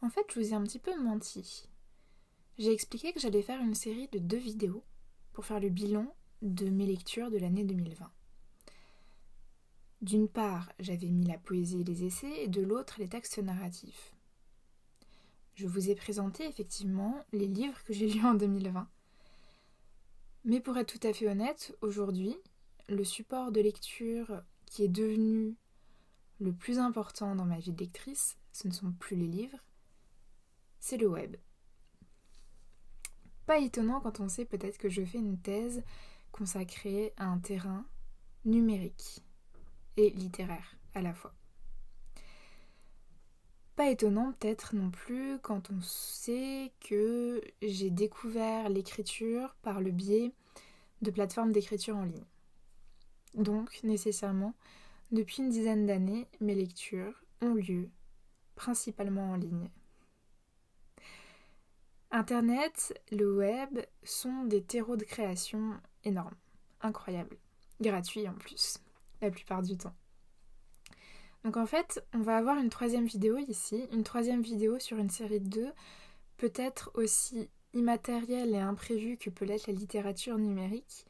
En fait, je vous ai un petit peu menti. J'ai expliqué que j'allais faire une série de 2 vidéos pour faire le bilan de mes lectures de l'année 2020. D'une part, j'avais mis la poésie et les essais, et de l'autre, les textes narratifs. Je vous ai présenté effectivement les livres que j'ai lus en 2020. Mais pour être tout à fait honnête, aujourd'hui, le support de lecture qui est devenu le plus important dans ma vie de lectrice, ce ne sont plus les livres, c'est le web. Pas étonnant quand on sait peut-être que je fais une thèse consacrée à un terrain numérique et littéraire à la fois. Pas étonnant peut-être non plus quand on sait que j'ai découvert l'écriture par le biais de plateformes d'écriture en ligne. Donc, nécessairement, depuis une dizaine d'années, mes lectures ont lieu principalement en ligne. Internet, le web sont des terreaux de création énormes, incroyables, gratuits en plus, la plupart du temps. Donc en fait, on va avoir une 3e vidéo ici, une 3e vidéo sur une série de 2, peut-être aussi immatérielle et imprévue que peut l'être la littérature numérique,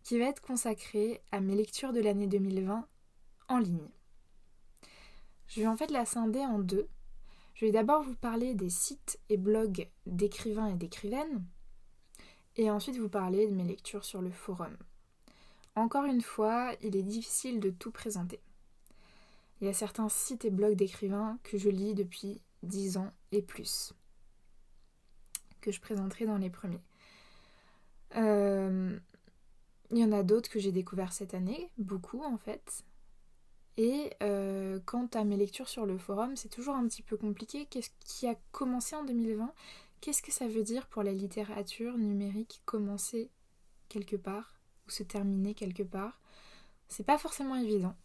qui va être consacrée à mes lectures de l'année 2020 en ligne. Je vais en fait la scinder en 2. Je vais d'abord vous parler des sites et blogs d'écrivains et d'écrivaines, et ensuite vous parler de mes lectures sur le forum. Encore une fois, il est difficile de tout présenter. Il y a certains sites et blogs d'écrivains que je lis depuis 10 ans et plus, que je présenterai dans les premiers. Il y en a d'autres que j'ai découverts cette année, beaucoup en fait. Et quant à mes lectures sur le forum, c'est toujours un petit peu compliqué. Qu'est-ce qui a commencé en 2020 ? Qu'est-ce que ça veut dire pour la littérature numérique commencer quelque part ou se terminer quelque part ? C'est pas forcément évident.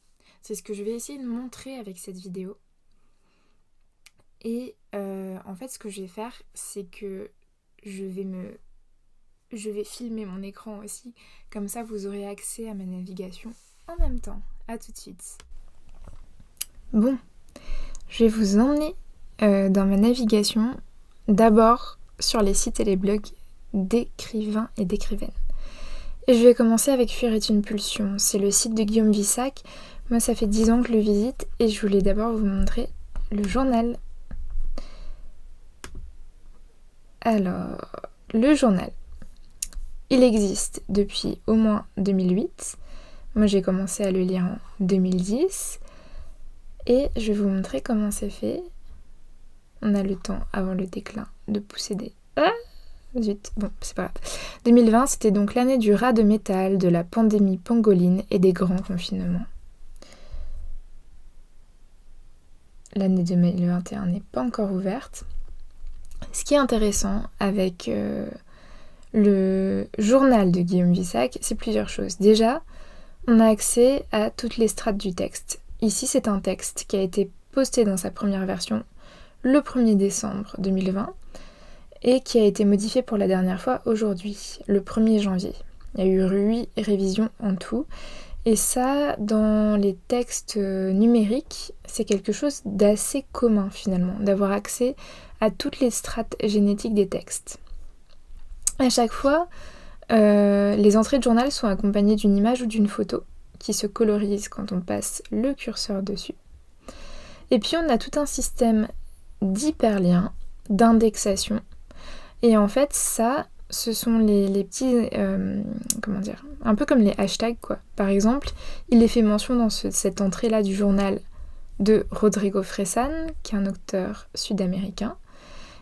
C'est ce que je vais essayer de montrer avec cette vidéo. Et en fait, ce que je vais faire, c'est que je vais filmer mon écran aussi. Comme ça, vous aurez accès à ma navigation en même temps. À tout de suite. Bon, je vais vous emmener dans ma navigation, d'abord sur les sites et les blogs d'écrivains et d'écrivaines. Et je vais commencer avec Fuir est une pulsion. C'est le site de Guillaume Vissac. Moi, ça fait 10 ans que je le visite et je voulais d'abord vous montrer le journal. Alors, le journal. Il existe depuis au moins 2008. Moi, j'ai commencé à le lire en 2010. Et je vais vous montrer comment c'est fait. On a le temps, avant le déclin, de pousser des... Ah zut, bon, c'est pas grave. 2020, c'était donc l'année du rat de métal, de la pandémie pangoline et des grands confinements. L'année 2021 n'est pas encore ouverte. Ce qui est intéressant avec le journal de Guillaume Vissac, c'est plusieurs choses. Déjà, on a accès à toutes les strates du texte. Ici, c'est un texte qui a été posté dans sa première version le 1er décembre 2020 et qui a été modifié pour la dernière fois aujourd'hui, le 1er janvier. Il y a eu 8 révisions en tout. Et ça, dans les textes numériques, c'est quelque chose d'assez commun finalement, d'avoir accès à toutes les strates génétiques des textes. À chaque fois, les entrées de journal sont accompagnées d'une image ou d'une photo qui se colorise quand on passe le curseur dessus. Et puis on a tout un système d'hyperliens, d'indexation. Et en fait, ça, ce sont les petits... un peu comme les hashtags, quoi. Par exemple, il est fait mention dans cette entrée-là du journal de Rodrigo Fressan, qui est un auteur sud-américain.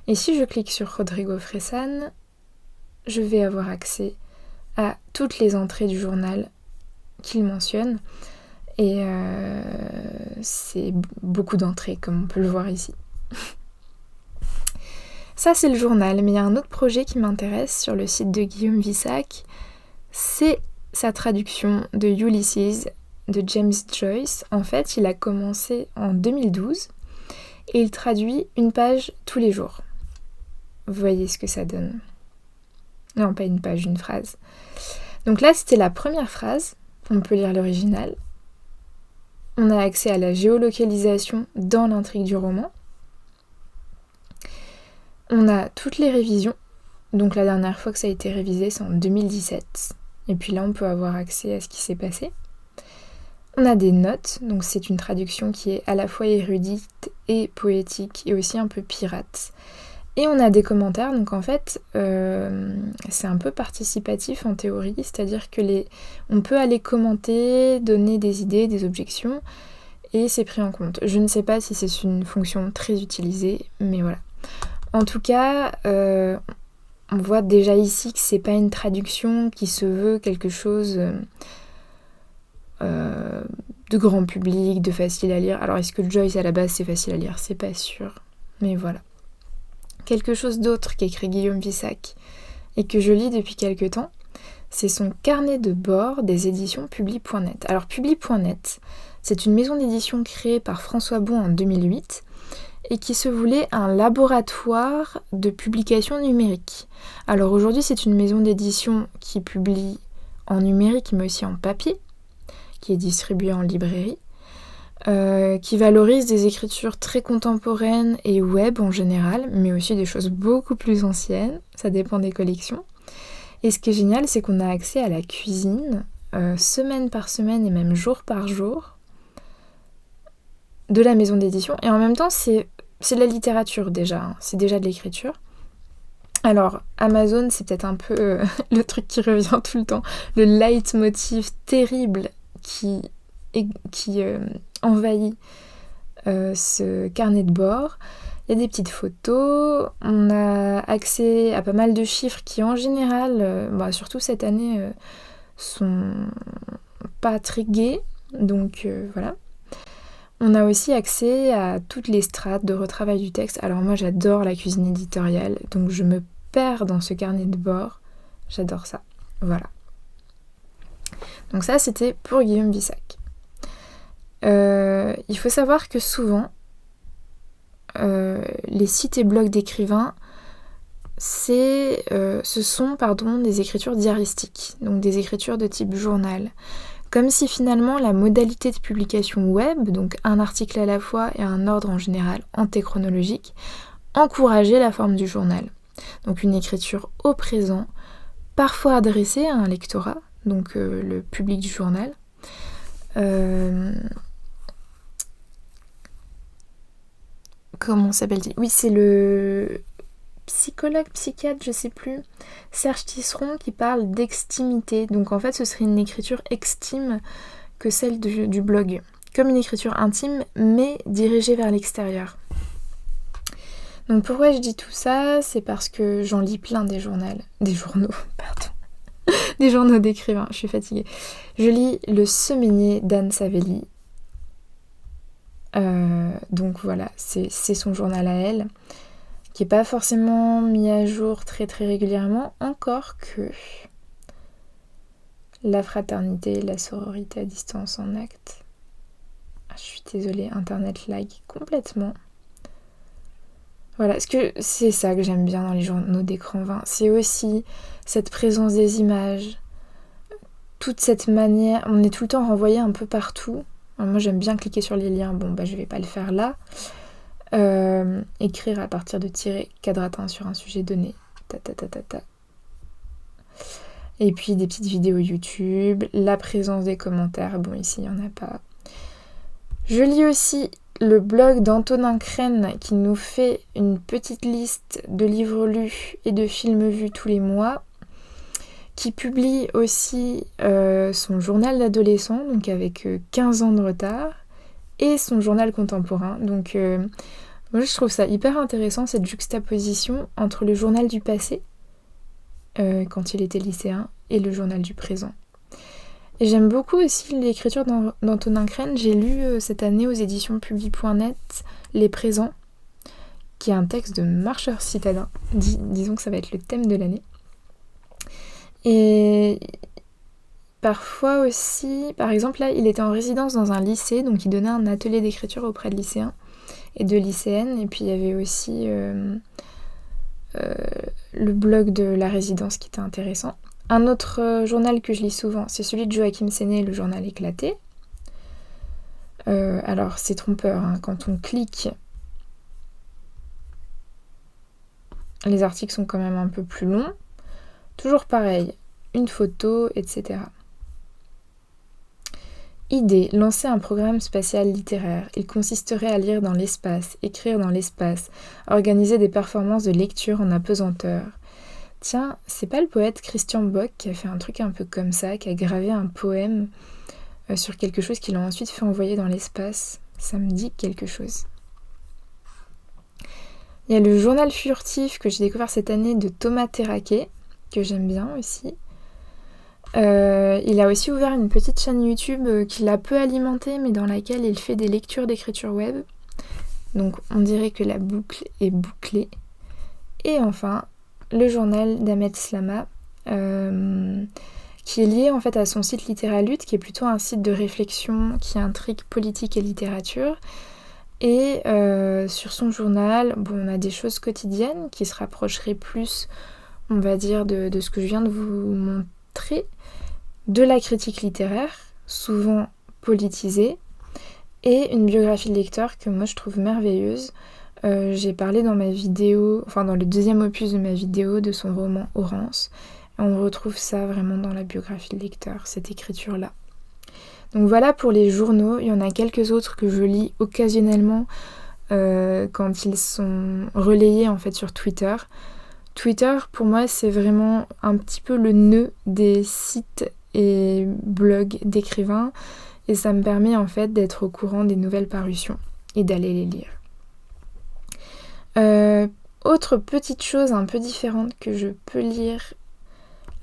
Et si je clique sur Rodrigo Fressan, je vais avoir accès à toutes les entrées du journal qu'il mentionne. Et c'est beaucoup d'entrées, comme on peut le voir ici. Ça, c'est le journal, mais il y a un autre projet qui m'intéresse sur le site de Guillaume Vissac. C'est sa traduction de Ulysses de James Joyce. En fait, il a commencé en 2012 et il traduit une page tous les jours. Vous voyez ce que ça donne. Non, pas une page, une phrase. Donc là, c'était la première phrase. On peut lire l'original. On a accès à la géolocalisation dans l'intrigue du roman. On a toutes les révisions. Donc la dernière fois que ça a été révisé, c'est en 2017. Et puis là, on peut avoir accès à ce qui s'est passé. On a des notes, donc c'est une traduction qui est à la fois érudite et poétique et aussi un peu pirate. Et on a des commentaires, donc en fait, c'est un peu participatif en théorie, c'est-à-dire que on peut aller commenter, donner des idées, des objections, et c'est pris en compte. Je ne sais pas si c'est une fonction très utilisée, mais voilà. En tout cas, on voit déjà ici que c'est pas une traduction qui se veut quelque chose de grand public, de facile à lire. Alors est-ce que Joyce à la base c'est facile à lire? C'est pas sûr, mais voilà. Quelque chose d'autre qu'écrit Guillaume Vissac et que je lis depuis quelque temps, c'est son carnet de bord des éditions Publi.net. Alors Publi.net, c'est une maison d'édition créée par François Bon en 2008 et qui se voulait un laboratoire de publication numérique. Alors aujourd'hui, c'est une maison d'édition qui publie en numérique mais aussi en papier, qui est distribuée en librairie, qui valorise des écritures très contemporaines et web en général, mais aussi des choses beaucoup plus anciennes, ça dépend des collections. Et ce qui est génial, c'est qu'on a accès à la cuisine, semaine par semaine et même jour par jour, de la maison d'édition. Et en même temps, c'est de la littérature déjà, hein. C'est déjà de l'écriture. Alors, Amazon, c'est peut-être un peu le truc qui revient tout le temps, le leitmotiv terrible qui envahit ce carnet de bord. Il y a des petites photos, on a accès à pas mal de chiffres qui en général, surtout cette année, sont pas très gais, donc voilà. On a aussi accès à toutes les strates de retravail du texte. Alors moi j'adore la cuisine éditoriale, donc je me perds dans ce carnet de bord, j'adore ça, voilà. Donc ça c'était pour Guillaume Vissac. Il faut savoir que souvent, les sites et blogs d'écrivains, ce sont des écritures diaristiques, donc des écritures de type journal. Comme si finalement la modalité de publication web, donc un article à la fois et un ordre en général antéchronologique, encourageait la forme du journal. Donc une écriture au présent, parfois adressée à un lectorat, donc le public du journal. Comment s'appelle-t-il ? Oui, c'est le psychologue, psychiatre, je sais plus, Serge Tisseron, qui parle d'extimité. Donc en fait, ce serait une écriture extime que celle du blog. Comme une écriture intime, mais dirigée vers l'extérieur. Donc pourquoi je dis tout ça ? C'est parce que j'en lis plein des journaux, des journaux d'écrivains, je suis fatiguée. Je lis Le Semainier d'Anne Savelli. Donc voilà, c'est son journal à elle, qui n'est pas forcément mis à jour très très régulièrement, encore que la fraternité, la sororité à distance en acte. Je suis désolée, internet lag complètement. Voilà, parce que c'est ça que j'aime bien dans les journaux d'écran 20, c'est aussi cette présence des images, toute cette manière, on est tout le temps renvoyé un peu partout. Alors moi j'aime bien cliquer sur les liens, je vais pas le faire là. Écrire à partir de tirer quadratin sur un sujet donné. Et puis des petites vidéos YouTube, la présence des commentaires, ici il n'y en a pas. Je lis aussi le blog d'Antonin Crène qui nous fait une petite liste de livres lus et de films vus tous les mois, qui publie aussi son journal d'adolescent, donc avec 15 ans de retard, et son journal contemporain. Donc moi je trouve ça hyper intéressant, cette juxtaposition entre le journal du passé, quand il était lycéen, et le journal du présent. Et j'aime beaucoup aussi l'écriture d'Antonin Crène. J'ai lu cette année aux éditions Publi.net Les Présents, qui est un texte de marcheur citadin. Disons que ça va être le thème de l'année. Et parfois aussi, par exemple là, il était en résidence dans un lycée, donc il donnait un atelier d'écriture auprès de lycéens et de lycéennes. Et puis il y avait aussi le blog de la résidence qui était intéressant. Un autre journal que je lis souvent, c'est celui de Joachim Séné, le journal éclaté. Alors c'est trompeur, hein, quand on clique les articles sont quand même un peu plus longs. Toujours pareil, une photo, etc. Idée, lancer un programme spatial littéraire. Il consisterait à lire dans l'espace, écrire dans l'espace, organiser des performances de lecture en apesanteur. Tiens, c'est pas le poète Christian Bock qui a fait un truc un peu comme ça, qui a gravé un poème sur quelque chose qu'il a ensuite fait envoyer dans l'espace? Ça me dit quelque chose. Il y a le journal furtif que j'ai découvert cette année de Thomas Terraquet, que j'aime bien aussi. Il a aussi ouvert une petite chaîne YouTube qu'il a peu alimentée, mais dans laquelle il fait des lectures d'écriture web. Donc on dirait que la boucle est bouclée. Et enfin, le journal d'Ahmed Slama, qui est lié en fait à son site Littéralutte, qui est plutôt un site de réflexion qui intrigue politique et littérature. Et sur son journal, on a des choses quotidiennes qui se rapprocheraient plus, on va dire, de ce que je viens de vous montrer, de la critique littéraire, souvent politisée, et une biographie de lecteur que moi je trouve merveilleuse. J'ai parlé dans ma vidéo, enfin dans le deuxième opus de ma vidéo, de son roman Orance. On retrouve ça vraiment dans la biographie de lecteur, cette écriture-là. Donc voilà pour les journaux. Il y en a quelques autres que je lis occasionnellement quand ils sont relayés en fait sur Twitter. Twitter, pour moi, c'est vraiment un petit peu le nœud des sites et blogs d'écrivains. Et ça me permet en fait d'être au courant des nouvelles parutions et d'aller les lire. Autre petite chose un peu différente que je peux lire,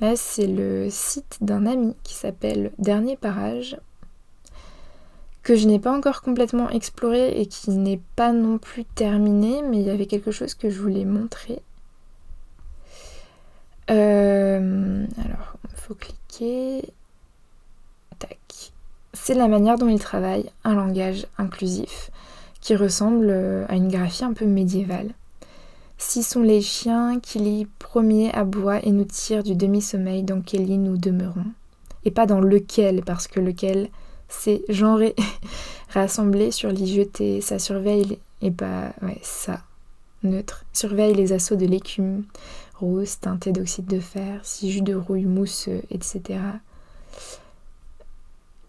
là c'est le site d'un ami qui s'appelle Dernier Parage, que je n'ai pas encore complètement exploré et qui n'est pas non plus terminé, mais il y avait quelque chose que je voulais montrer. Alors, il faut cliquer. Tac. C'est la manière dont il travaille un langage inclusif qui ressemble à une graphie un peu médiévale. Si sont les chiens qui les premiers aboient et nous tirent du demi-sommeil dans quel lit nous demeurons. Et pas dans lequel, parce que lequel, c'est genré, rassemblé sur lit jeté, ça surveille, et pas, ça, neutre, surveille les assauts de l'écume, rose teintée d'oxyde de fer, si jus de rouille mousseux, etc.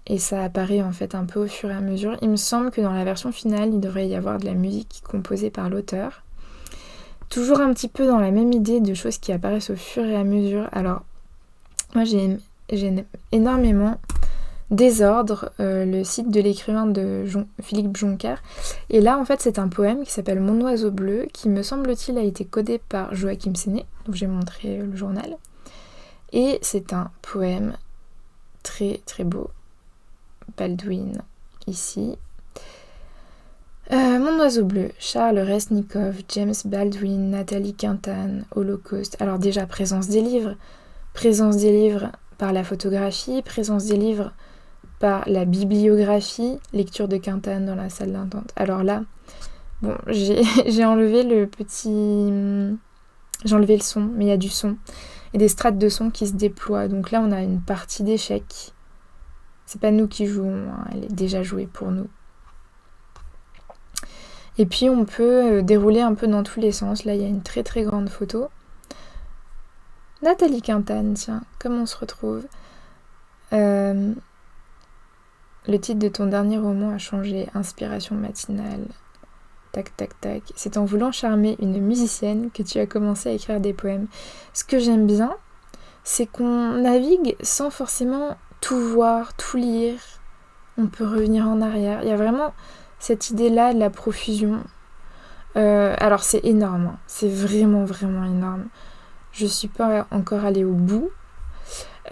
Et ça apparaît en fait un peu au fur et à mesure. Il me semble que dans la version finale, il devrait y avoir de la musique composée par l'auteur. Toujours un petit peu dans la même idée de choses qui apparaissent au fur et à mesure. Alors, moi j'ai énormément Désordre, le site de l'écrivain de Philippe Jonker. Et là, en fait, c'est un poème qui s'appelle Mon oiseau bleu, qui me semble-t-il a été codé par Joachim Séné, donc j'ai montré le journal. Et c'est un poème très très beau. Baldwin, ici. Mon oiseau bleu, Charles Resnikov, James Baldwin, Nathalie Quintane, Holocauste. Alors déjà, présence des livres par la photographie, présence des livres par la bibliographie, lecture de Quintane dans la salle d'attente. Alors là, j'ai enlevé j'ai enlevé le son, mais il y a du son. Et des strates de son qui se déploient. Donc là, on a une partie d'échecs. C'est pas nous qui jouons, hein, elle est déjà jouée pour nous. Et puis on peut dérouler un peu dans tous les sens. Là, il y a une très très grande photo. Nathalie Quintane, tiens, comment on se retrouve ? Le titre de ton dernier roman a changé, inspiration matinale. Tac, tac, tac. C'est en voulant charmer une musicienne que tu as commencé à écrire des poèmes. Ce que j'aime bien, c'est qu'on navigue sans forcément tout voir, tout lire. On peut revenir en arrière. Il y a vraiment cette idée-là de la profusion. Alors c'est énorme, hein. C'est vraiment, vraiment énorme. Je suis pas encore allée au bout.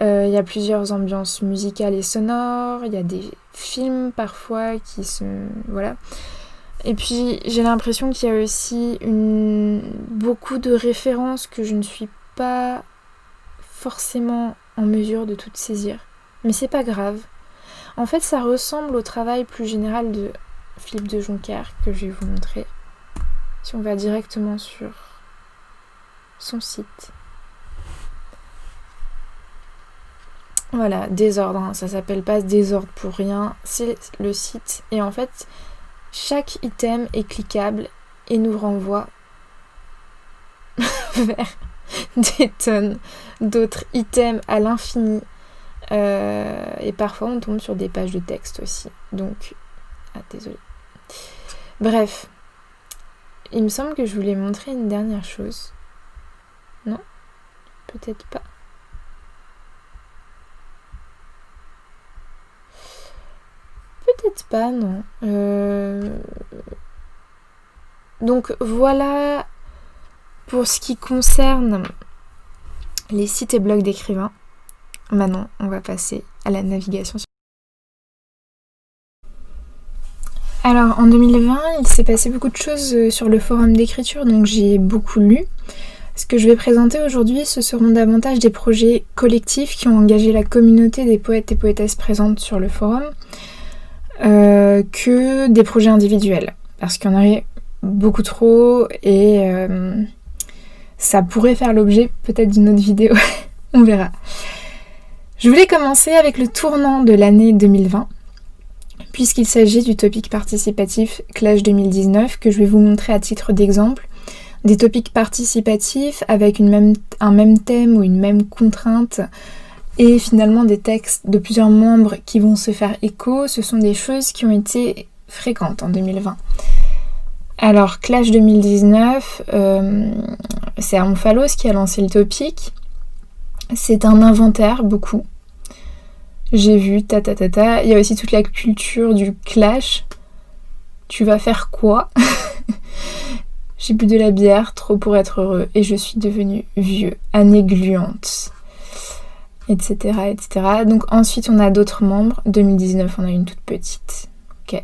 Il y a plusieurs ambiances musicales et sonores. Il y a des films parfois qui sont... Voilà. Et puis j'ai l'impression qu'il y a aussi beaucoup de références que je ne suis pas forcément en mesure de toutes saisir. Mais c'est pas grave. En fait, ça ressemble au travail plus général de Philippe de Jonker que je vais vous montrer. Si on va directement sur son site. Voilà, Désordre, hein. Ça s'appelle pas Désordre pour rien. C'est le site. Et en fait, chaque item est cliquable et nous renvoie vers des tonnes d'autres items à l'infini. Et parfois on tombe sur des pages de texte aussi. Donc, désolée. Bref, il me semble que je voulais montrer une dernière chose. Non ? Peut-être pas. Peut-être pas, non. Donc voilà pour ce qui concerne les sites et blogs d'écrivains. Maintenant, on va passer à la navigation. Alors, en 2020, il s'est passé beaucoup de choses sur le forum d'écriture, donc j'ai beaucoup lu. Ce que je vais présenter aujourd'hui, ce seront davantage des projets collectifs qui ont engagé la communauté des poètes et poétesses présentes sur le forum, que des projets individuels, parce qu'il y en aurait beaucoup trop et ça pourrait faire l'objet peut-être d'une autre vidéo, on verra. Je voulais commencer avec le tournant de l'année 2020, puisqu'il s'agit du topic participatif Clash 2019 que je vais vous montrer à titre d'exemple. Des topics participatifs avec un même thème ou une même contrainte et finalement des textes de plusieurs membres qui vont se faire écho, ce sont des choses qui ont été fréquentes en 2020. Alors Clash 2019, c'est Omphalos qui a lancé le topic. C'est un inventaire, beaucoup. J'ai vu, Il y a aussi toute la culture du clash. Tu vas faire quoi ? J'ai bu de la bière, trop pour être heureux, et je suis devenue vieux, année gluante, etc., etc. Donc ensuite, on a d'autres membres. 2019, on a une toute petite. Ok.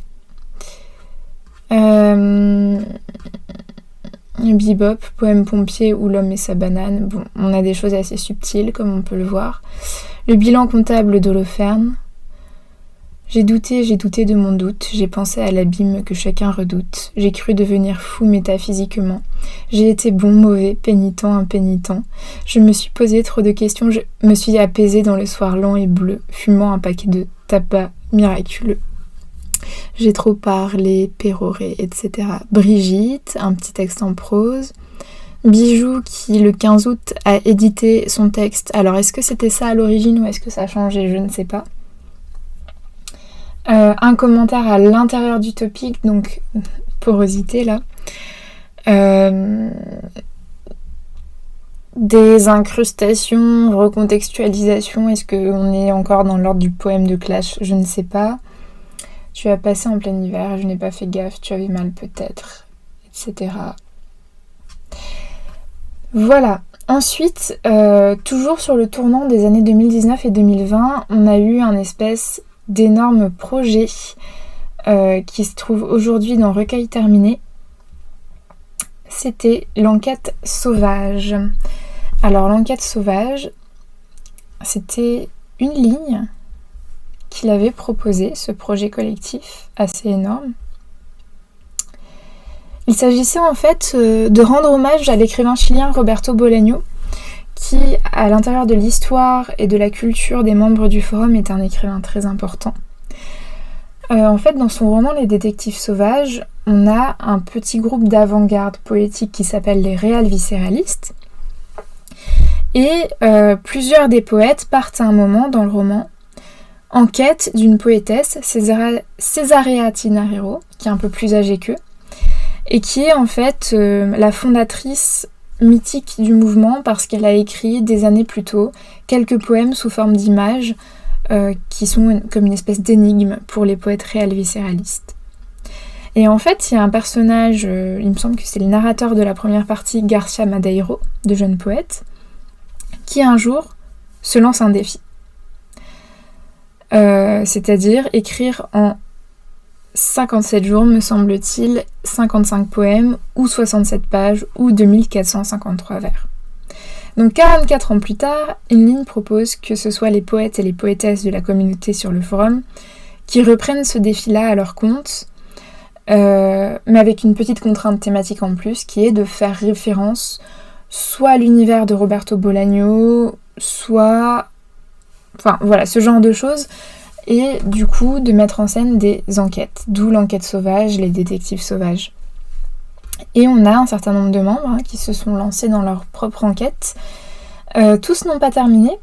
Bebop, poème pompier ou l'homme et sa banane. Bon, on a des choses assez subtiles, comme on peut le voir. Le bilan comptable d'Holoferne. J'ai douté de mon doute, j'ai pensé à l'abîme que chacun redoute. J'ai cru devenir fou métaphysiquement. J'ai été bon, mauvais, pénitent, impénitent. Je me suis posé trop de questions, je me suis apaisée dans le soir lent et bleu, fumant un paquet de tabac miraculeux. J'ai trop parlé, péroré, etc. Brigitte, un petit texte en prose. Bijou qui, le 15 août, a édité son texte. Alors, est-ce que c'était ça à l'origine ou est-ce que ça a changé ? Je ne sais pas. Un commentaire à l'intérieur du topic, donc porosité là. Des incrustations, recontextualisation, est-ce qu'on est encore dans l'ordre du poème de Clash ? Je ne sais pas. Tu as passé en plein hiver, je n'ai pas fait gaffe, tu avais mal peut-être, etc. Voilà. Ensuite, toujours sur le tournant des années 2019 et 2020, on a eu un espèce d'énormes projets qui se trouvent aujourd'hui dans Recueil terminé. C'était l'enquête sauvage. Alors l'enquête sauvage, c'était une ligne qu'il avait proposée, ce projet collectif assez énorme. Il s'agissait en fait de rendre hommage à l'écrivain chilien Roberto Bolaño, qui, à l'intérieur de l'histoire et de la culture des membres du forum, est un écrivain très important. En fait, dans son roman Les Détectives Sauvages, on a un petit groupe d'avant-garde poétique qui s'appelle les Réals Viscéralistes. Et plusieurs des poètes partent à un moment dans le roman en quête d'une poétesse, Césarea Tinarero, qui est un peu plus âgée qu'eux, et qui est en fait la fondatrice mythique du mouvement parce qu'elle a écrit des années plus tôt quelques poèmes sous forme d'images qui sont comme une espèce d'énigme pour les poètes réels viscéralistes. Et en fait, il y a un personnage, il me semble que c'est le narrateur de la première partie, Garcia Madeiro, de Jeune Poète, qui un jour se lance un défi. C'est-à-dire écrire en 57 jours, me semble-t-il, 55 poèmes, ou 67 pages, ou 2453 vers. Donc 44 ans plus tard, une ligne propose que ce soit les poètes et les poétesses de la communauté sur le forum qui reprennent ce défi-là à leur compte, mais avec une petite contrainte thématique en plus, qui est de faire référence soit à l'univers de Roberto Bolaño, soit... Enfin voilà, ce genre de choses, et du coup de mettre en scène des enquêtes, d'où l'enquête sauvage, les détectives sauvages. Et on a un certain nombre de membres qui se sont lancés dans leur propre enquête. Tous n'ont pas terminé.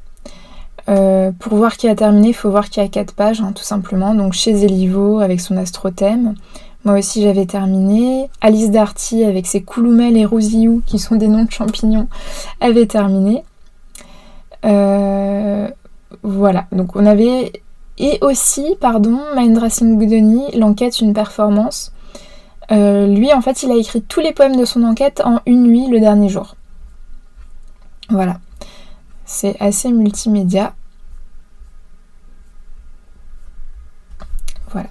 Pour voir qui a terminé, il faut voir qu'il y a 4 pages, tout simplement. Donc chez Elivo avec son astrothème. Moi aussi j'avais terminé. Alice Darty avec ses Couloumel et Rousillou, qui sont des noms de champignons, avait terminé. Voilà, donc on avait... Et aussi, Mahendra Singh Budhoni, l'enquête, une performance. Lui, en fait, il a écrit tous les poèmes de son enquête en une nuit le dernier jour. Voilà. C'est assez multimédia. Voilà.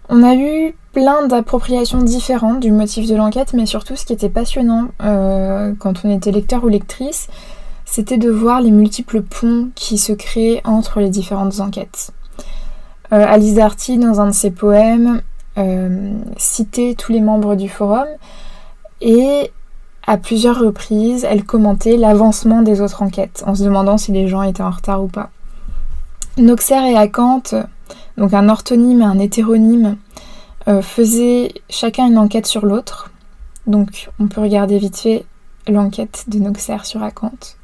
On a eu plein d'appropriations différentes du motif de l'enquête, mais surtout ce qui était passionnant quand on était lecteur ou lectrice, c'était de voir les multiples ponts qui se créaient entre les différentes enquêtes. Alice Darty, dans un de ses poèmes, citait tous les membres du forum et à plusieurs reprises, elle commentait l'avancement des autres enquêtes en se demandant si les gens étaient en retard ou pas. Noxer et Acanthe, donc un orthonyme et un hétéronyme, faisaient chacun une enquête sur l'autre. Donc on peut regarder vite fait l'enquête de Noxer sur Acanthe.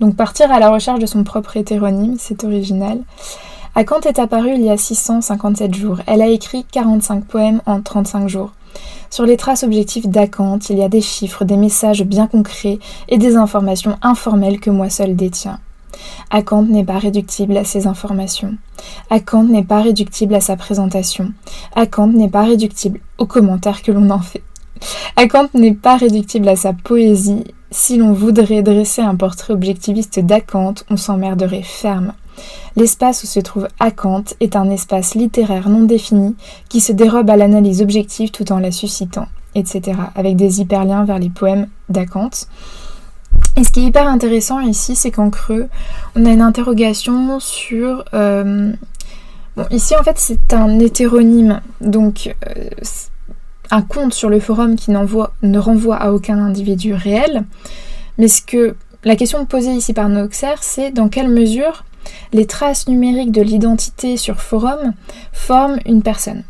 Donc partir à la recherche de son propre hétéronyme, c'est original. Acanthe est apparue il y a 657 jours. Elle a écrit 45 poèmes en 35 jours. Sur les traces objectives d'Acanthe, il y a des chiffres, des messages bien concrets et des informations informelles que moi seule détiens. Acanthe n'est pas réductible à ses informations. Acanthe n'est pas réductible à sa présentation. Acanthe n'est pas réductible aux commentaires que l'on en fait. Acanthe n'est pas réductible à sa poésie. Si l'on voudrait dresser un portrait objectiviste d'Acanthe, on s'emmerderait ferme. L'espace où se trouve Acanthe est un espace littéraire non défini qui se dérobe à l'analyse objective tout en la suscitant, etc. Avec des hyperliens vers les poèmes d'Acanthe. Et ce qui est hyper intéressant ici, c'est qu'en creux, on a une interrogation sur... Bon, ici, en fait, c'est un hétéronyme, donc un compte sur le forum qui ne renvoie à aucun individu réel. Mais la question posée ici par Noxer, c'est dans quelle mesure les traces numériques de l'identité sur forum forment une personne.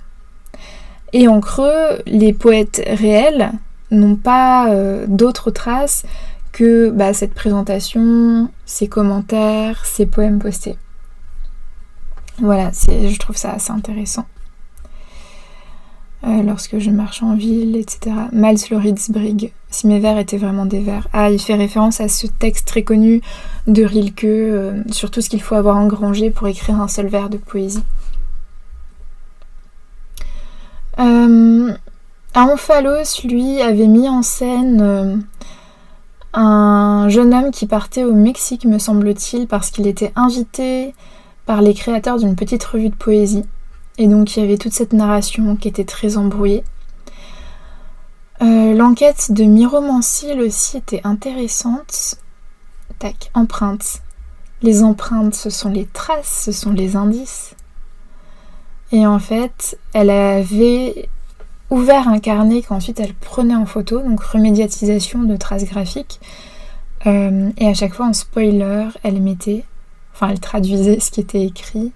Et en creux, les poètes réels n'ont pas d'autres traces que cette présentation, ces commentaires, ces poèmes postés. Voilà, je trouve ça assez intéressant. Lorsque je marche en ville, etc. Miles Lauritzbrigg, si mes vers étaient vraiment des vers. Ah, il fait référence à ce texte très connu de Rilke, sur tout ce qu'il faut avoir engrangé pour écrire un seul vers de poésie. Aomphalos, lui, avait mis en scène un jeune homme qui partait au Mexique, me semble-t-il, parce qu'il était invité par les créateurs d'une petite revue de poésie. Et donc il y avait toute cette narration qui était très embrouillée. L'enquête de Miromancil aussi était intéressante. Tac, empreintes. Les empreintes, ce sont les traces, ce sont les indices. Et en fait, elle avait ouvert un carnet qu'ensuite elle prenait en photo, donc remédiatisation de traces graphiques. Et à chaque fois en spoiler, elle traduisait ce qui était écrit.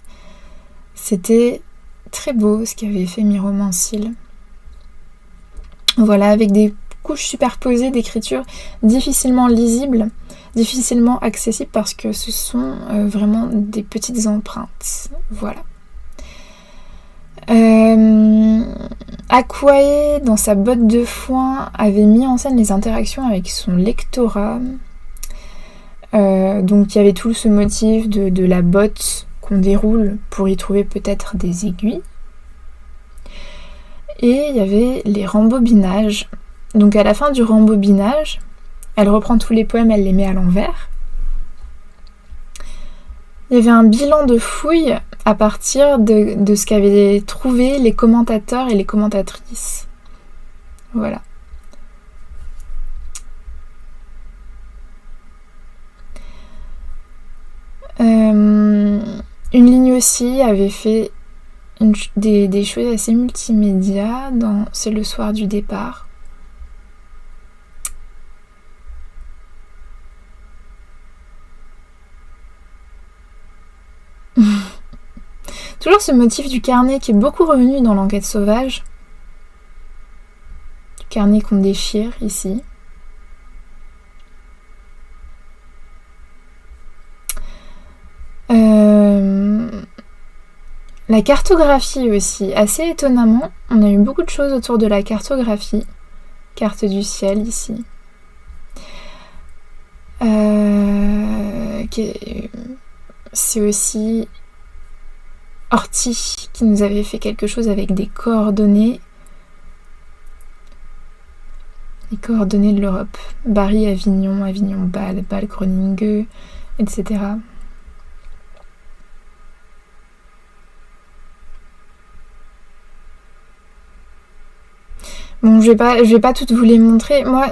C'était très beau ce qu'avait fait Miromancil. Voilà, avec des couches superposées d'écriture difficilement lisibles, difficilement accessibles parce que ce sont vraiment des petites empreintes. Voilà. Akwae, dans sa botte de foin, avait mis en scène les interactions avec son lectorat. Donc il y avait tout ce motif de la botte qu'on déroule pour y trouver peut-être des aiguilles. Et il y avait les rembobinages. Donc à la fin du rembobinage, elle reprend tous les poèmes, elle les met à l'envers. Il y avait un bilan de fouilles à partir de ce qu'avaient trouvé les commentateurs et les commentatrices. Voilà. Une ligne aussi avait fait des choses assez multimédia dans C'est le soir du départ. Toujours ce motif du carnet qui est beaucoup revenu dans l'enquête sauvage. Du carnet qu'on déchire ici. La cartographie aussi, assez étonnamment, on a eu beaucoup de choses autour de la cartographie. Carte du ciel ici. C'est aussi Horty qui nous avait fait quelque chose avec des coordonnées. Les coordonnées de l'Europe. Bari, Avignon, Avignon-Bâle, Bâle-Groningen, etc. Bon, je vais pas toutes vous les montrer. Moi,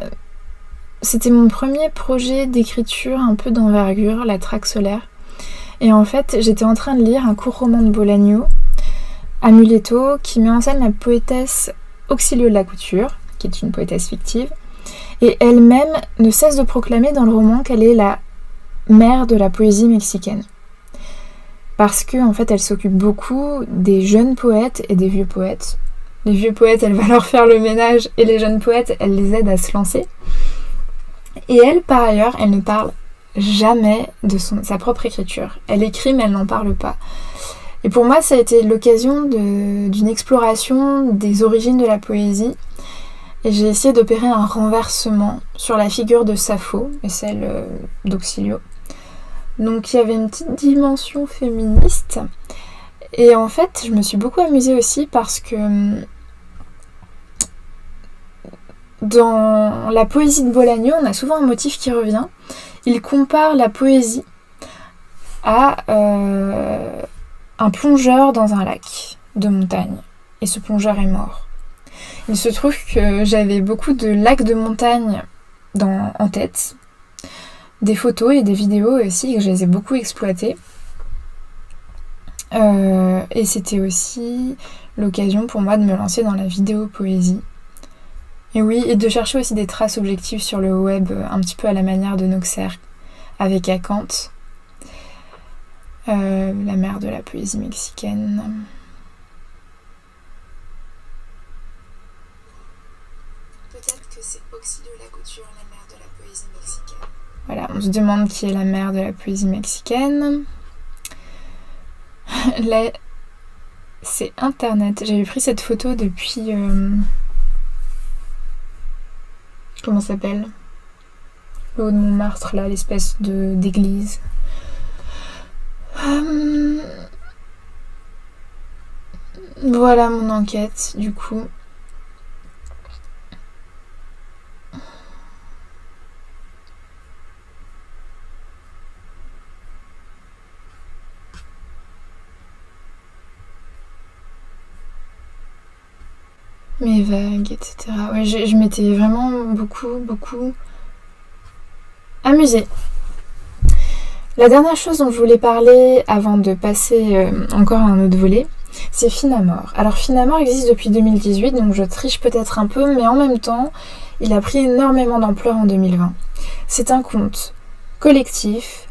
c'était mon premier projet d'écriture un peu d'envergure, la traque solaire. Et en fait, j'étais en train de lire un court roman de Bolaño, Amuleto, qui met en scène la poétesse Auxilio de la Couture, qui est une poétesse fictive, et elle-même ne cesse de proclamer dans le roman qu'elle est la mère de la poésie mexicaine. Parce que, en fait, elle s'occupe beaucoup des jeunes poètes et des vieux poètes. Les vieux poètes, elle va leur faire le ménage, et les jeunes poètes, elle les aide à se lancer. Et elle, par ailleurs, elle ne parle jamais de sa propre écriture. Elle écrit, mais elle n'en parle pas. Et pour moi, ça a été l'occasion d'une exploration des origines de la poésie. Et j'ai essayé d'opérer un renversement sur la figure de Sappho et celle d'Auxilio. Donc il y avait une petite dimension féministe. Et en fait, je me suis beaucoup amusée aussi parce que dans la poésie de Bolaño, on a souvent un motif qui revient. Il compare la poésie à un plongeur dans un lac de montagne. Et ce plongeur est mort. Il se trouve que j'avais beaucoup de lacs de montagne en tête. Des photos et des vidéos aussi, que je les ai beaucoup exploitées. Et c'était aussi l'occasion pour moi de me lancer dans la vidéo poésie. Et oui, et de chercher aussi des traces objectives sur le web, un petit peu à la manière de Noxer, avec Acanthe, la mère de la poésie mexicaine. Peut-être que c'est Auxilio de la Couture, la mère de la poésie mexicaine. Voilà, on se demande qui est la mère de la poésie mexicaine. Là, c'est Internet. J'avais pris cette photo depuis... comment ça s'appelle ? Le haut de Montmartre, là, l'espèce d'église. Voilà mon enquête, du coup. Mes vagues, etc. Ouais, je m'étais vraiment beaucoup amusée. La dernière chose dont je voulais parler avant de passer encore à un autre volet, c'est Finamore. Alors Finamore existe depuis 2018, donc je triche peut-être un peu, mais en même temps, il a pris énormément d'ampleur en 2020. C'est un conte collectif,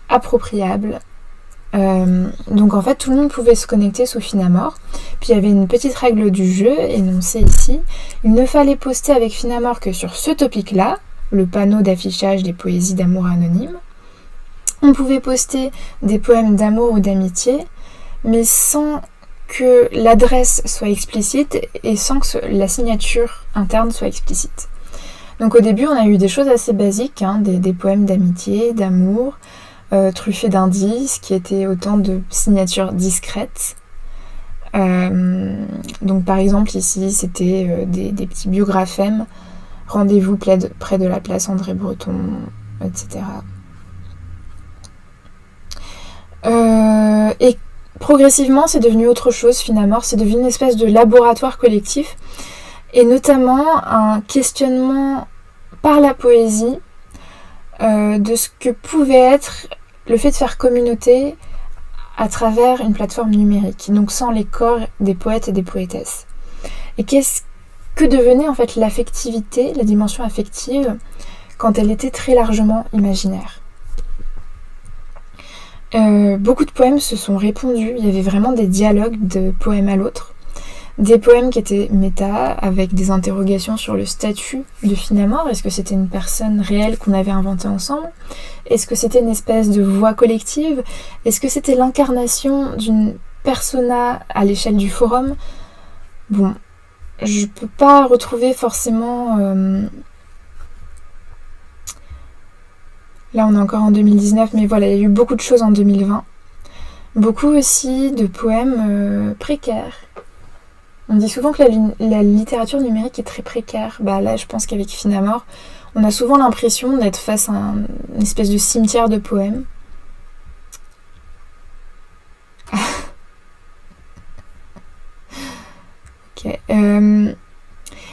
appropriable. Donc en fait tout le monde pouvait se connecter sous Finamore. Puis il y avait une petite règle du jeu énoncée ici. Il ne fallait poster avec Finamore que sur ce topic là, le panneau d'affichage des poésies d'amour anonymes. On pouvait poster des poèmes d'amour ou d'amitié, mais sans que l'adresse soit explicite et sans que la signature interne soit explicite. Donc au début on a eu des choses assez basiques, des poèmes d'amitié, d'amour, truffés d'indices qui étaient autant de signatures discrètes. Donc par exemple ici c'était des petits biographèmes, rendez-vous près de la place André Breton, etc. Et progressivement c'est devenu autre chose Finamore, c'est devenu une espèce de laboratoire collectif et notamment un questionnement par la poésie de ce que pouvait être le fait de faire communauté à travers une plateforme numérique, donc sans les corps des poètes et des poétesses. Et que devenait en fait l'affectivité, la dimension affective, quand elle était très largement imaginaire. Beaucoup de poèmes se sont répondus, il y avait vraiment des dialogues de poème à l'autre. Des poèmes qui étaient méta, avec des interrogations sur le statut de Finamore. Est-ce que c'était une personne réelle qu'on avait inventée ensemble? Est-ce que c'était une espèce de voix collective? Est-ce que c'était l'incarnation d'une persona à l'échelle du forum? Bon, je peux pas retrouver forcément... Là, on est encore en 2019, mais voilà, il y a eu beaucoup de choses en 2020. Beaucoup aussi de poèmes précaires. On dit souvent que la littérature numérique est très précaire. Bah là, je pense qu'avec Finamore, on a souvent l'impression d'être face à une espèce de cimetière de poèmes. Ok.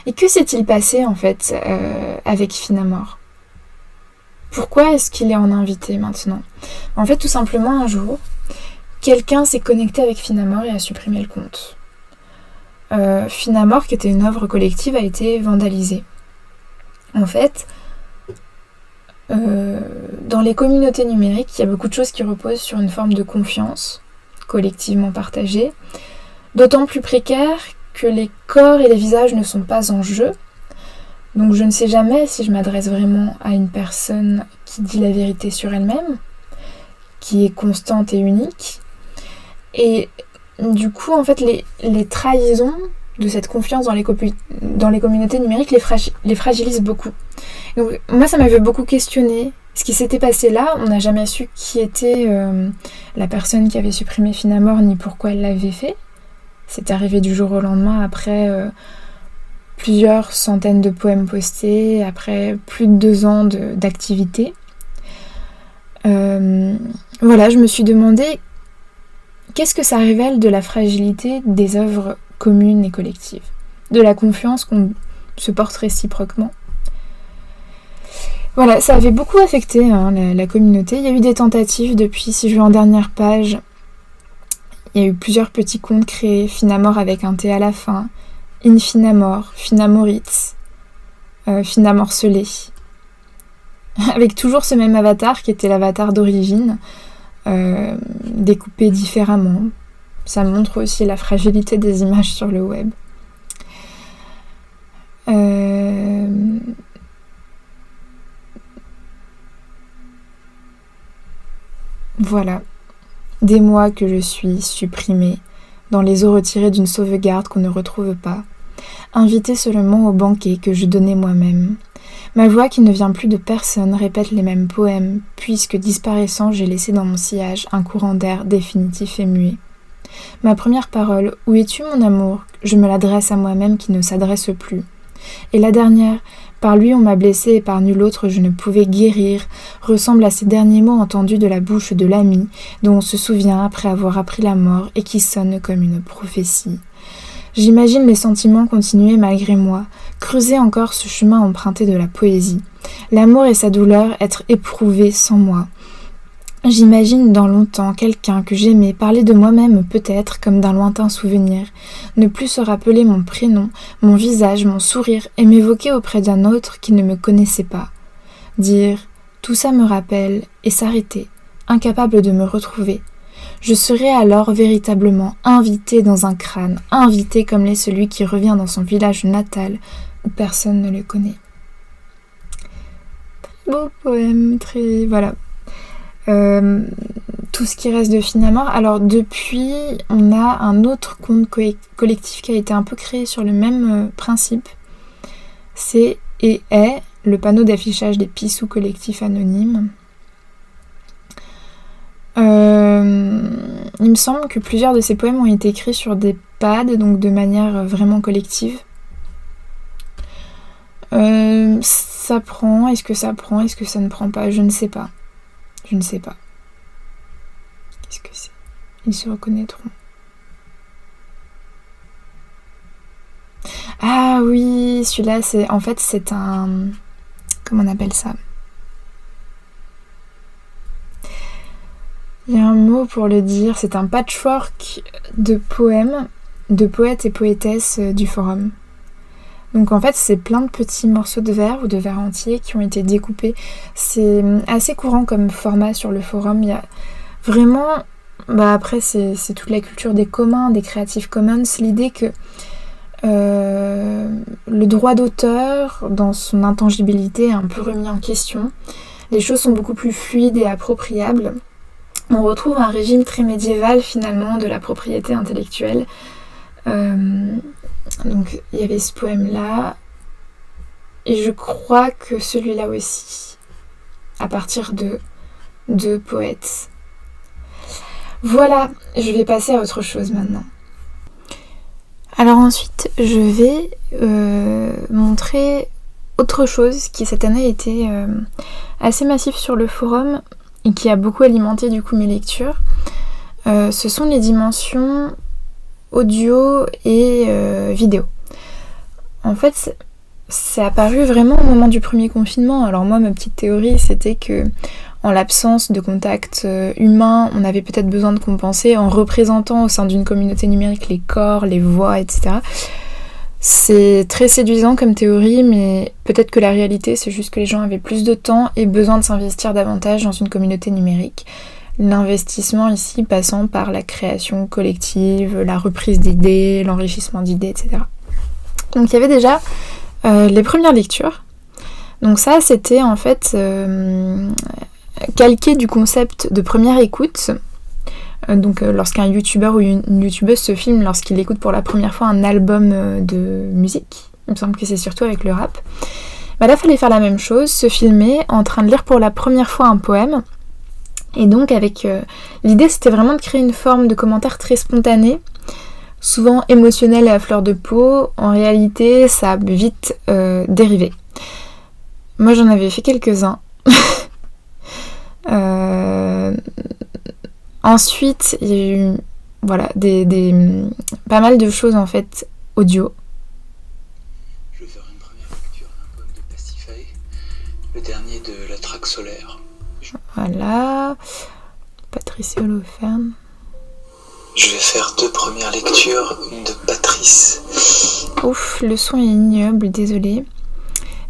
Et que s'est-il passé en fait avec Finamore? Pourquoi est-ce qu'il est en invité maintenant? En fait, tout simplement, un jour, quelqu'un s'est connecté avec Finamore et a supprimé le compte. Finamore, qui était une œuvre collective, a été vandalisée. En fait, dans les communautés numériques, il y a beaucoup de choses qui reposent sur une forme de confiance collectivement partagée, d'autant plus précaire que les corps et les visages ne sont pas en jeu. Donc je ne sais jamais si je m'adresse vraiment à une personne qui dit la vérité sur elle-même, qui est constante et unique. Et du coup, en fait, les trahisons de cette confiance dans les communautés numériques les fragilisent beaucoup. Donc moi, ça m'avait beaucoup questionné. Ce qui s'était passé là, on n'a jamais su qui était la personne qui avait supprimé Finamore, ni pourquoi elle l'avait fait. C'est arrivé du jour au lendemain, après plusieurs centaines de poèmes postés, après plus de 2 ans d'activité. Voilà, je me suis demandé qu'est-ce que ça révèle de la fragilité des œuvres communes et collectives, de la confiance qu'on se porte réciproquement. Voilà, ça avait beaucoup affecté la communauté. Il y a eu des tentatives depuis, si je vais en dernière page, il y a eu plusieurs petits comptes créés, Finamore avec un T à la fin, Infinamore, Finamoritz, Finamorcelé, avec toujours ce même avatar qui était l'avatar d'origine, découpé différemment. Ça montre aussi la fragilité des images sur le web. Voilà. Des mois que je suis supprimée, dans les eaux retirées d'une sauvegarde qu'on ne retrouve pas, invitée seulement au banquet que je donnais moi-même. Ma voix qui ne vient plus de personne répète les mêmes poèmes, puisque disparaissant j'ai laissé dans mon sillage un courant d'air définitif et muet. Ma première parole, où es-tu mon amour? Je me l'adresse à moi-même qui ne s'adresse plus. Et la dernière, par lui on m'a blessée et par nul autre je ne pouvais guérir, ressemble à ces derniers mots entendus de la bouche de l'ami, dont on se souvient après avoir appris la mort et qui sonnent comme une prophétie. J'imagine mes sentiments continuer malgré moi, creuser encore ce chemin emprunté de la poésie, l'amour et sa douleur être éprouvés sans moi. J'imagine dans longtemps quelqu'un que j'aimais parler de moi-même peut-être comme d'un lointain souvenir, ne plus se rappeler mon prénom, mon visage, mon sourire et m'évoquer auprès d'un autre qui ne me connaissait pas. Dire « tout ça me rappelle » et s'arrêter, incapable de me retrouver. Je serais alors véritablement invitée dans un crâne, invitée comme l'est celui qui revient dans son village natal où personne ne le connaît. Très beau poème, très... voilà. Tout ce qui reste de Finamore. Alors depuis, on a un autre compte collectif qui a été un peu créé sur le même principe. C'est et est le panneau d'affichage des pissous collectifs anonymes. Il me semble que plusieurs de ces poèmes ont été écrits sur des pads, donc de manière vraiment collective. Ça prend, est-ce que ça prend, est-ce que ça ne prend pas? Je ne sais pas. Je ne sais pas. Qu'est-ce que c'est? Ils se reconnaîtront. Ah oui, celui-là, c'est un... Comment on appelle ça? Il y a un mot pour le dire. C'est un patchwork de poèmes, de poètes et poétesses du forum. Donc en fait, c'est plein de petits morceaux de vers ou de vers entiers qui ont été découpés. C'est assez courant comme format sur le forum. Il y a Vraiment, après c'est toute la culture des communs, des Creative Commons, l'idée que le droit d'auteur, dans son intangibilité, est un peu remis en question. Les choses sont beaucoup plus fluides et appropriables. On retrouve un régime très médiéval finalement de la propriété intellectuelle. Donc il y avait ce poème-là. Et je crois que celui-là aussi, à partir de deux poètes. Voilà, je vais passer à autre chose maintenant. Alors ensuite, je vais montrer autre chose qui cette année a été assez massif sur le forum et qui a beaucoup alimenté du coup mes lectures. Ce sont les dimensions audio et vidéo. En fait, c'est apparu vraiment au moment du premier confinement. Alors moi, ma petite théorie, c'était que en l'absence de contact humain, on avait peut-être besoin de compenser en représentant au sein d'une communauté numérique les corps, les voix, etc. C'est très séduisant comme théorie, mais peut-être que la réalité, c'est juste que les gens avaient plus de temps et besoin de s'investir davantage dans une communauté numérique. L'investissement ici passant par la création collective, la reprise d'idées, l'enrichissement d'idées, etc. Donc il y avait déjà les premières lectures. Donc ça, c'était en fait calqué du concept de première écoute. Donc lorsqu'un youtubeur ou une youtubeuse se filme lorsqu'il écoute pour la première fois un album de musique, il me semble que c'est surtout avec le rap, là il fallait faire la même chose, se filmer en train de lire pour la première fois un poème. Et donc avec l'idée c'était vraiment de créer une forme de commentaire très spontané, souvent émotionnel et à fleur de peau. En réalité ça a vite dérivé. Moi j'en avais fait quelques-uns. Ensuite, il y a eu pas mal de choses en fait audio. Je vais faire une première lecture d'un poème de Pasiphae, le dernier de la traque solaire. Voilà, Patrice Holoferne. Je vais faire deux premières lectures, une de Patrice. Ouf, le son est ignoble, désolé.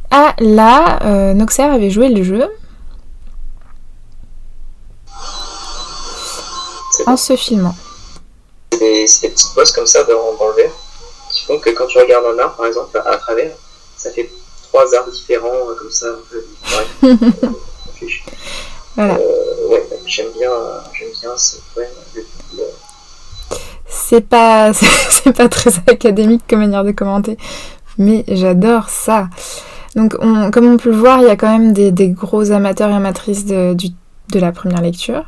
Ah là, Noxer avait joué le jeu. En se filmant. C'est des petites pauses comme ça dans le verre qui font que quand tu regardes un art, par exemple, à travers, ça fait trois arts différents, comme ça, un peu différents. Voilà. Ouais, j'aime bien ce poème. C'est pas très académique comme manière de commenter, mais j'adore ça. Donc, comme on peut le voir, il y a quand même des gros amateurs et amatrices de la première lecture.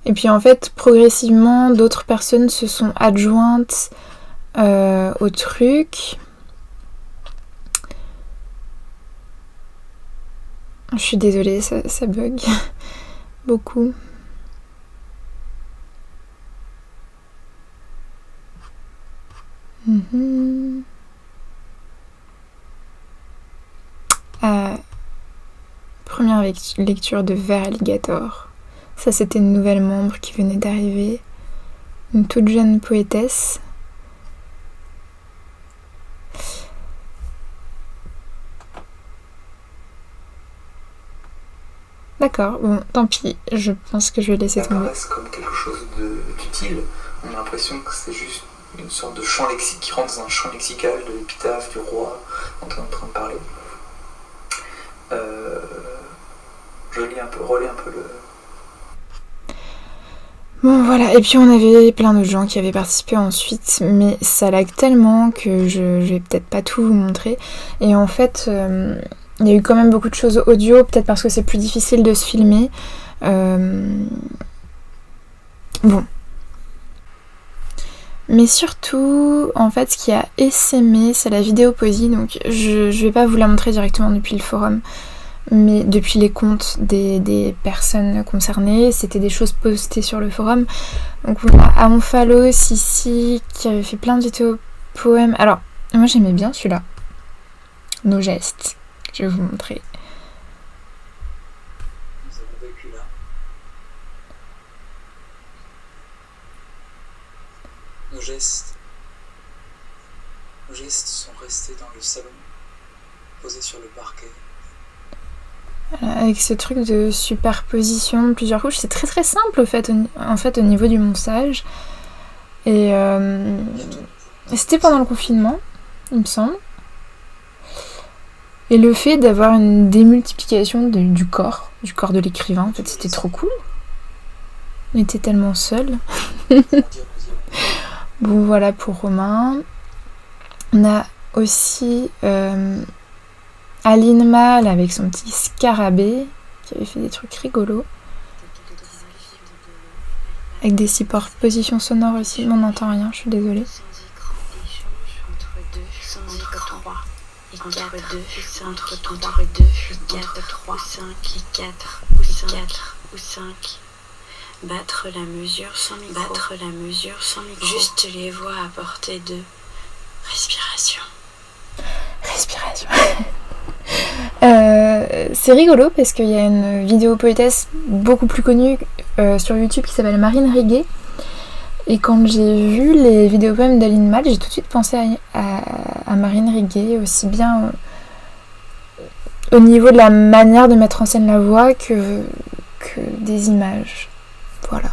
Et puis en fait, progressivement, d'autres personnes se sont adjointes au truc. Je suis désolée, ça bug beaucoup. Première lecture de Ver Alligator. Ça, c'était une nouvelle membre qui venait d'arriver. Une toute jeune poétesse. D'accord, bon, tant pis, je pense que je vais laisser tomber. Ça paraît comme quelque chose d'utile. On a l'impression que c'est juste une sorte de champ lexique qui rentre dans un champ lexical de l'épitaphe du roi dont on est en train de parler. Je relais un peu le... Bon voilà, et puis on avait plein d'autres gens qui avaient participé ensuite, mais ça lag tellement que je vais peut-être pas tout vous montrer. Et en fait, il y a eu quand même beaucoup de choses audio, peut-être parce que c'est plus difficile de se filmer. Bon. Mais surtout, en fait, ce qui a essaimé, c'est la vidéo poésie, donc je vais pas vous la montrer directement depuis le forum, mais depuis les comptes des personnes concernées. C'était des choses postées sur le forum. Donc on a Aomphalos ici qui avait fait plein de vidéos poèmes. Alors moi j'aimais bien celui-là, Nos gestes, je vais vous montrer. Nos gestes sont restés dans le salon, posés sur le parquet. Avec ce truc de superposition de plusieurs couches, c'est très très simple en fait au niveau du montage. Et c'était pendant le confinement, il me semble. Et le fait d'avoir une démultiplication du corps de l'écrivain, en fait, c'était trop cool. On était tellement seuls. Bon, voilà pour Romain. On a aussi Aline Mal avec son petit scarabée qui avait fait des trucs rigolos. Avec des supports position sonore aussi, mais on n'entend rien, je suis désolée. Entre 2, entre 2 et 4, 3, 5 et 4 ou 4 ou 5. Battre la mesure sans micro. Juste les voix à portée de respiration. C'est rigolo parce qu'il y a une vidéo poétesse beaucoup plus connue sur YouTube qui s'appelle Marine Riguet. Et quand j'ai vu les vidéos poèmes d'Aline Mal, j'ai tout de suite pensé à Marine Riguet, aussi bien au niveau de la manière de mettre en scène la voix que des images. Voilà.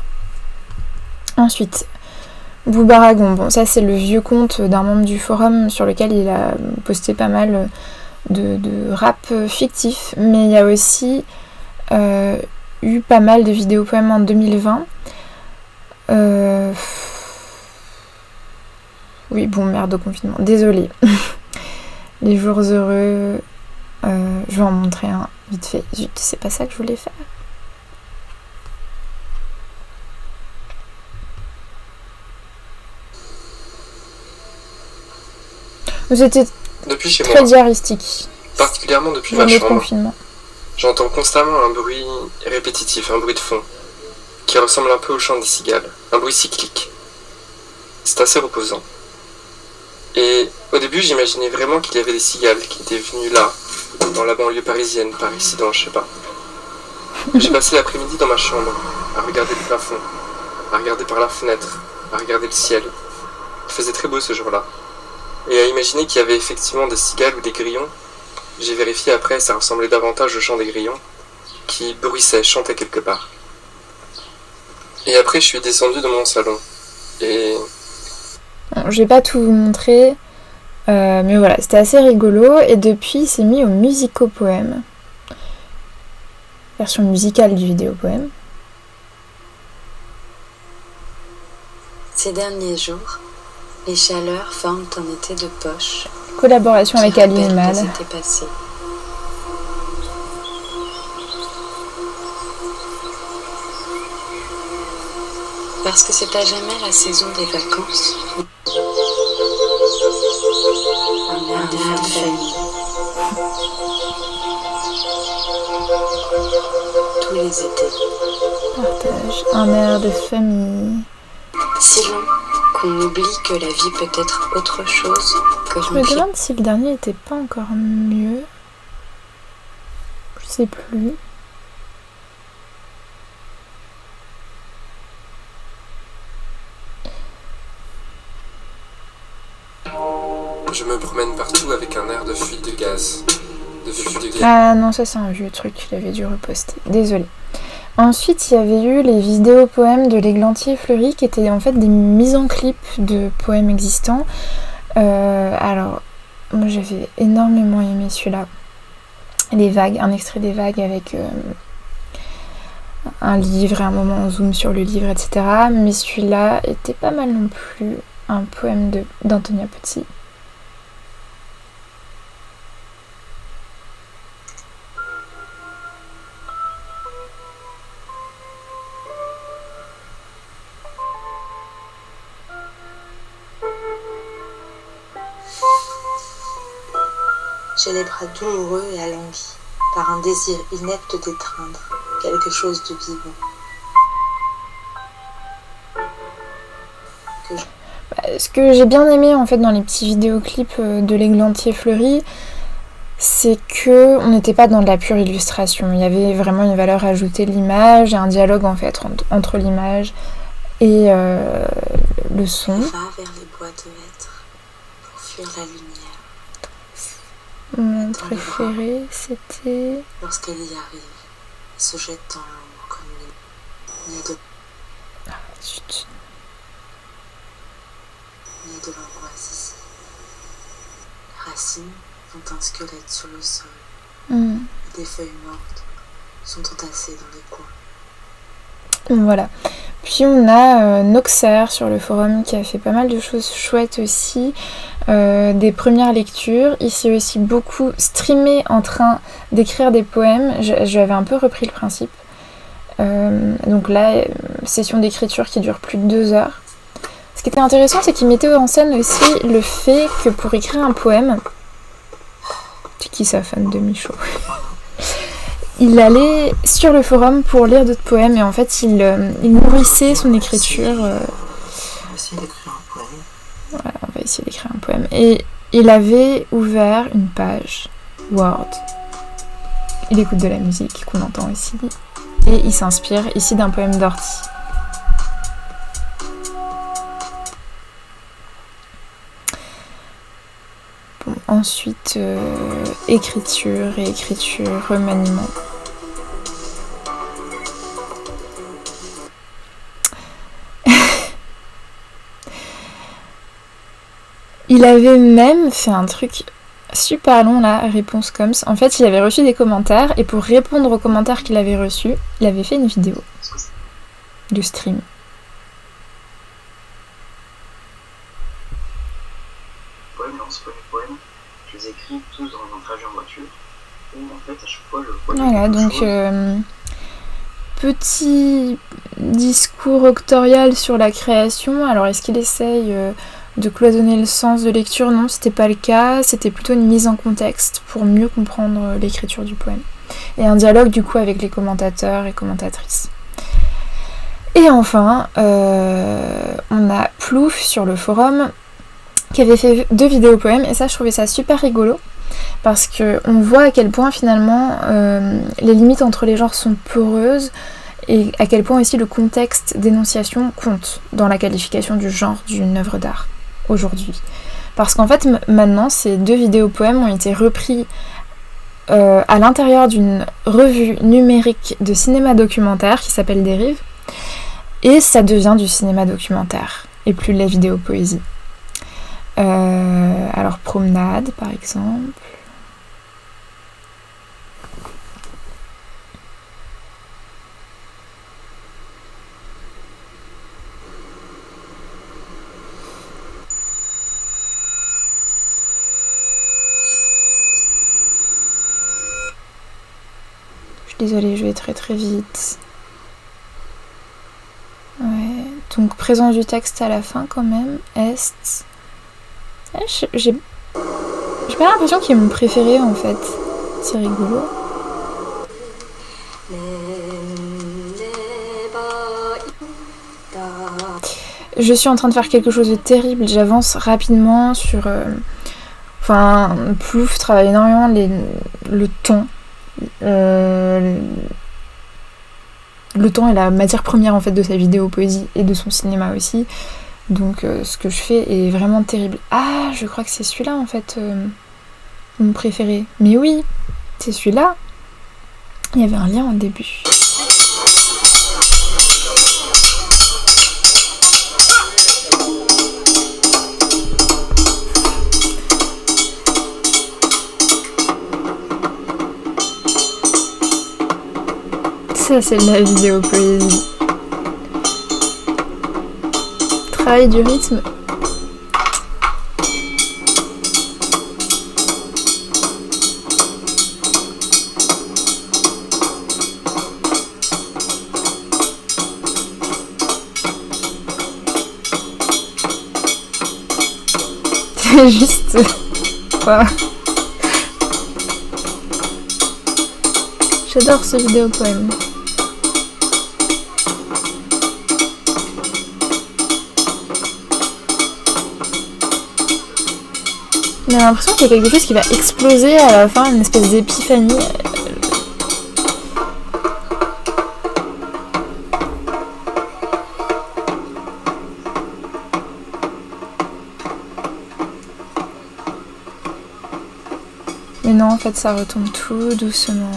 Ensuite, Boubaragon. Bon, ça c'est le vieux compte d'un membre du forum sur lequel il a posté pas mal de rap fictif. Mais il y a aussi eu pas mal de vidéos poèmes en 2020. Oui, bon, merde au confinement. Désolée. Les jours heureux. Je vais en montrer un vite fait. Zut, c'est pas ça que je voulais faire. C'était Depuis chez très moi, diaristique. particulièrement depuis Dans ma le chambre, confinement. j'entends constamment un bruit répétitif, un bruit de fond, qui ressemble un peu au chant des cigales, un bruit cyclique. C'est assez reposant. Et au début, j'imaginais vraiment qu'il y avait des cigales qui étaient venues là, dans la banlieue parisienne, par accident, je sais pas. J'ai passé l'après-midi dans ma chambre, à regarder le plafond, à regarder par la fenêtre, à regarder le ciel. Il faisait très beau ce jour-là. Et à imaginer qu'il y avait effectivement des cigales ou des grillons. J'ai vérifié après, ça ressemblait davantage au chant des grillons, qui bruissaient, chantaient quelque part. Et après, je suis descendu dans mon salon. Et Bon, je vais pas tout vous montrer, mais voilà, c'était assez rigolo. Et depuis, il s'est mis au musicopoème. Version musicale du vidéopoème. Ces derniers jours, les chaleurs forment un été de poche. Collaboration avec qui rappelle Aline Mal. des étés passés. Parce que c'est à jamais la saison des vacances. Un air de famille. Tous les étés. Partage. Un air de famille. Si long qu'on oublie que la vie peut être autre chose que Je me remplie. demande si le dernier était pas encore mieux. Je sais plus. je me promène partout avec un air de fuite de gaz. Ah non, ça c'est un vieux truc, il avait dû reposter. Désolée. Ensuite, il y avait eu les vidéos poèmes de l'Églantier Fleuri qui étaient en fait des mises en clip de poèmes existants. Alors, moi j'avais énormément aimé celui-là. Les vagues, un extrait des vagues avec un livre et un moment on zoom sur le livre, etc. Mais celui-là était pas mal non plus. Un poème d'Antonia Petit. J'ai les bras douloureux et alanguis, par un désir inepte d'étreindre quelque chose de vivant. Ce que j'ai bien aimé en fait dans les petits vidéoclips de l'Églantier Fleuri, c'est que on n'était pas dans de la pure illustration. Il y avait vraiment une valeur ajoutée de l'image et un dialogue en fait entre l'image et le son. Va vers les bois de hêtre pour fuir la lumière. Mon préféré, c'était... Lorsqu'elle y arrive, elle se jette dans l'ombre comme une née de... Ah, zut. Née de l'angoisse ici. Les racines font un squelette sur le sol. Et des feuilles mortes sont entassées dans les coins. Voilà. Puis on a Noxer sur le forum qui a fait pas mal de choses chouettes aussi. Des premières lectures. Ici aussi beaucoup streamé en train d'écrire des poèmes. J'avais un peu repris le principe. Donc là, session d'écriture qui dure plus de 2 heures. Ce qui était intéressant, c'est qu'il mettait en scène aussi le fait que pour écrire un poème... C'est qui ça, fan de Michaud? Il allait sur le forum pour lire d'autres poèmes et en fait il nourrissait son écriture. On va essayer d'écrire un poème. Voilà, on va essayer d'écrire un poème. Et il avait ouvert une page Word. Il écoute de la musique qu'on entend ici. Et il s'inspire ici d'un poème d'Orty. Bon, ensuite, écriture, réécriture, remaniement. Il avait même fait un truc super long là, réponse coms. En fait, il avait reçu des commentaires et pour répondre aux commentaires qu'il avait reçus, il avait fait une vidéo de stream. Je les écris tous dans un trajet en voiture. Où en fait, à chaque fois, voilà, donc petit discours octorial sur la création. Alors, est-ce qu'il essaye de cloisonner le sens de lecture? Non, c'était pas le cas. C'était plutôt une mise en contexte pour mieux comprendre l'écriture du poème. Et un dialogue du coup avec les commentateurs et commentatrices. Et enfin, on a Plouf sur le forum qui avait fait 2 vidéos poèmes et ça je trouvais ça super rigolo parce qu'on voit à quel point finalement les limites entre les genres sont poreuses et à quel point aussi le contexte d'énonciation compte dans la qualification du genre d'une œuvre d'art aujourd'hui. Parce qu'en fait maintenant ces 2 vidéos poèmes ont été repris à l'intérieur d'une revue numérique de cinéma documentaire qui s'appelle Dérive et ça devient du cinéma documentaire et plus de la vidéo poésie. Alors Promenade par exemple. Je suis désolée, je vais très très vite. Ouais, donc présence du texte à la fin quand même. Est. J'ai pas l'impression qu'il est mon préféré en fait. C'est rigolo. Je suis en train de faire quelque chose de terrible. J'avance rapidement sur... Enfin, Plouf travaille énormément le ton. Le ton est la matière première en fait de sa vidéo poésie et de son cinéma aussi. Donc ce que je fais est vraiment terrible. Ah, je crois que c'est celui-là en fait mon préféré. Mais oui, c'est celui-là. Il y avait un lien au début. Ça c'est de la vidéo poésie. Travail du rythme. C'est juste... Voilà. J'adore ce vidéo poème. On a l'impression qu'il y a quelque chose qui va exploser à la fin, une espèce d'épiphanie. Mais non, en fait, ça retombe tout doucement.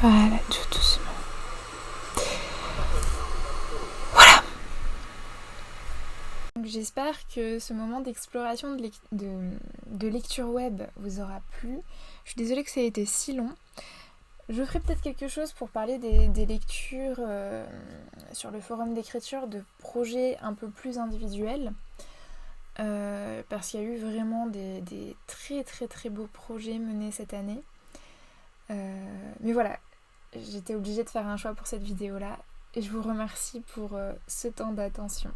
Voilà, tout doucement. Voilà. Donc, j'espère que ce moment d'exploration de lecture web vous aura plu. Je suis désolée que ça ait été si long. Je ferai peut-être quelque chose pour parler des lectures sur le forum d'écriture de projets un peu plus individuels. Parce qu'il y a eu vraiment des très très très beaux projets menés cette année. Mais voilà, j'étais obligée de faire un choix pour cette vidéo-là. Et je vous remercie pour ce temps d'attention.